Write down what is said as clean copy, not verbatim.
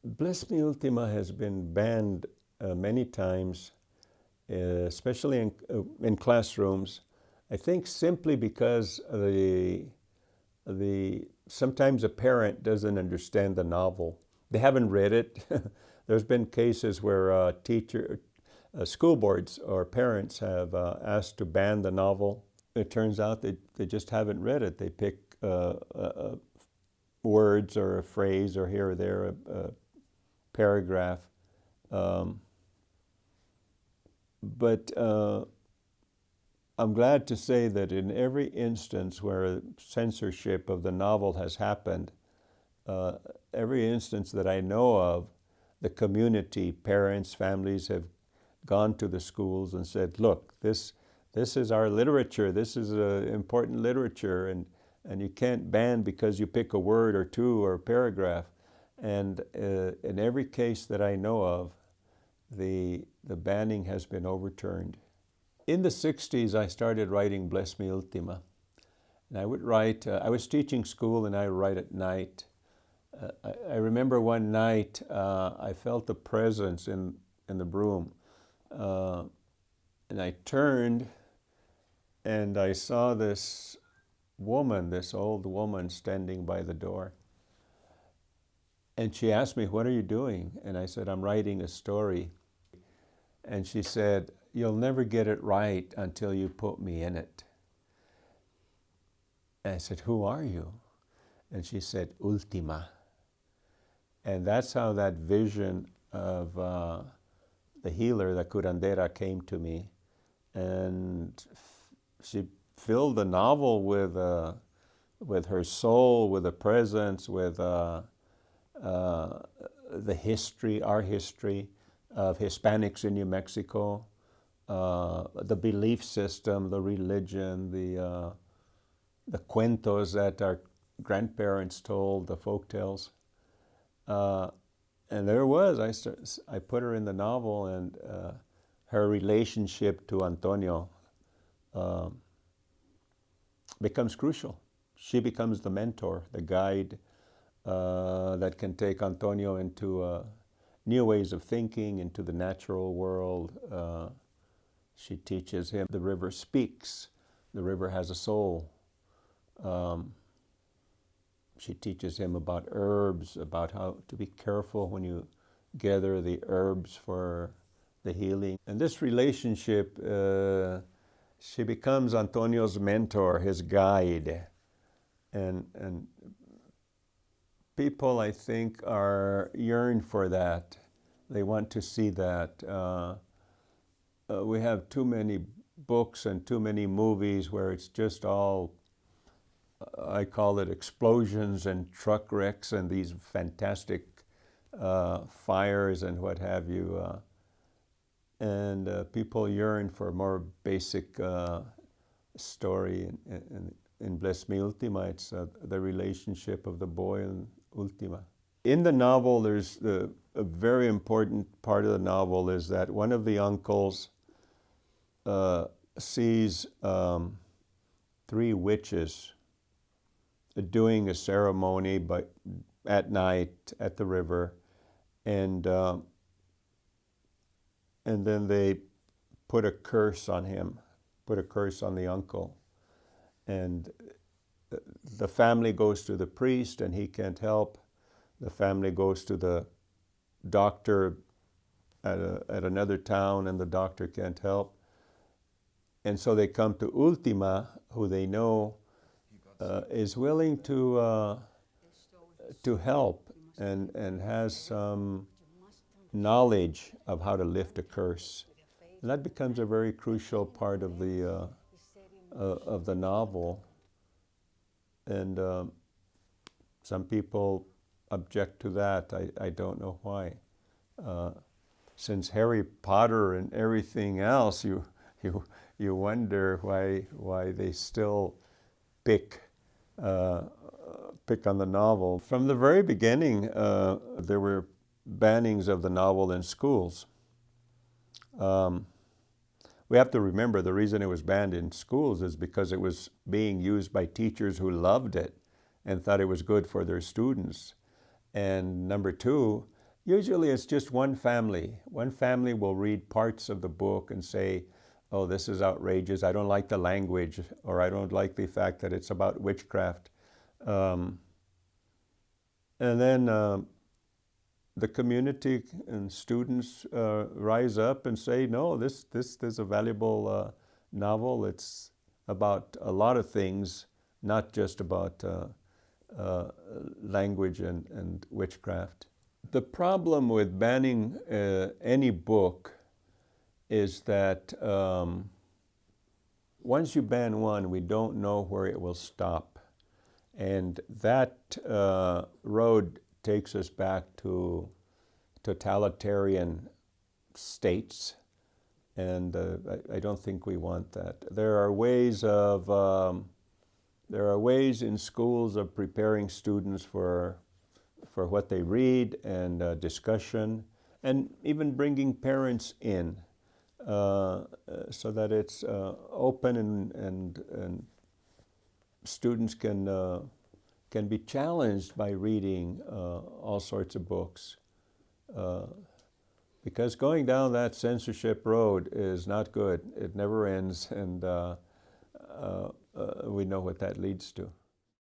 Bless Me Ultima has been banned many times, especially in classrooms. I think simply because sometimes a parent doesn't understand the novel. They haven't read it. There's been cases where school boards or parents have asked to ban the novel. It turns out they just haven't read it. They pick words or a phrase or here or there, a paragraph. But I'm glad to say that in every instance where censorship of the novel has happened, every instance that I know of, the community, parents, families have gone to the schools and said, look, this is our literature, this is important literature, and you can't ban because you pick a word or two or a paragraph. And in every case that I know of, the banning has been overturned. In the 60s, I started writing Bless Me Ultima. And I would write, I was teaching school and I would write at night. I remember one night I felt a presence in the room. And I turned and I saw this woman, this old woman standing by the door. And she asked me, what are you doing? And I said, I'm writing a story. And she said, you'll never get it right until you put me in it. And I said, who are you? And she said, Ultima. And that's how that vision of the healer, the curandera, came to me. And she filled the novel with her soul, with a presence, with the history, our history of Hispanics in New Mexico, the belief system, the religion, the cuentos that our grandparents told, the folk tales. And there was, I put her in the novel, and her relationship to Antonio becomes crucial. She becomes the mentor, the guide that can take Antonio into new ways of thinking, into the natural world. She teaches him the river speaks. The river has a soul. She teaches him about herbs, about how to be careful when you gather the herbs for the healing. And this relationship, she becomes Antonio's mentor, his guide. And people, I think, yearn for that. They want to see that. We have too many books and too many movies where it's just all, I call it explosions and truck wrecks and these fantastic fires and what have you. And people yearn for a more basic story. In Bless Me Ultima, it's the relationship of the boy and Ultima. In the novel, there's a very important part of the novel is that one of the uncles sees 3 witches doing a ceremony at night at the river, and then they put a curse on him, put a curse on the uncle. And the family goes to the priest and he can't help. The family goes to the doctor at another town and the doctor can't help. And so they come to Ultima, who they know is willing to help and has some knowledge of how to lift a curse. And that becomes a very crucial part of the novel. And some people object to that. I don't know why. Since Harry Potter and everything else, you wonder why they still pick on the novel. From the very beginning, there were bannings of the novel in schools. We have to remember the reason it was banned in schools is because it was being used by teachers who loved it and thought it was good for their students. And number 2, Usually it's just one family. One family will read parts of the book and say, oh, this is outrageous. I don't like the language, or I don't like the fact that it's about witchcraft. Um, and then the community and students rise up and say, no, this is a valuable novel. It's about a lot of things, not just about language and witchcraft. The problem with banning any book is that once you ban one, we don't know where it will stop. And that road takes us back to totalitarian states, and I don't think we want that. There are ways in schools of preparing students for what they read and discussion, and even bringing parents in so that it's open and students can be challenged by reading all sorts of books. Because going down that censorship road is not good. It never ends, and we know what that leads to.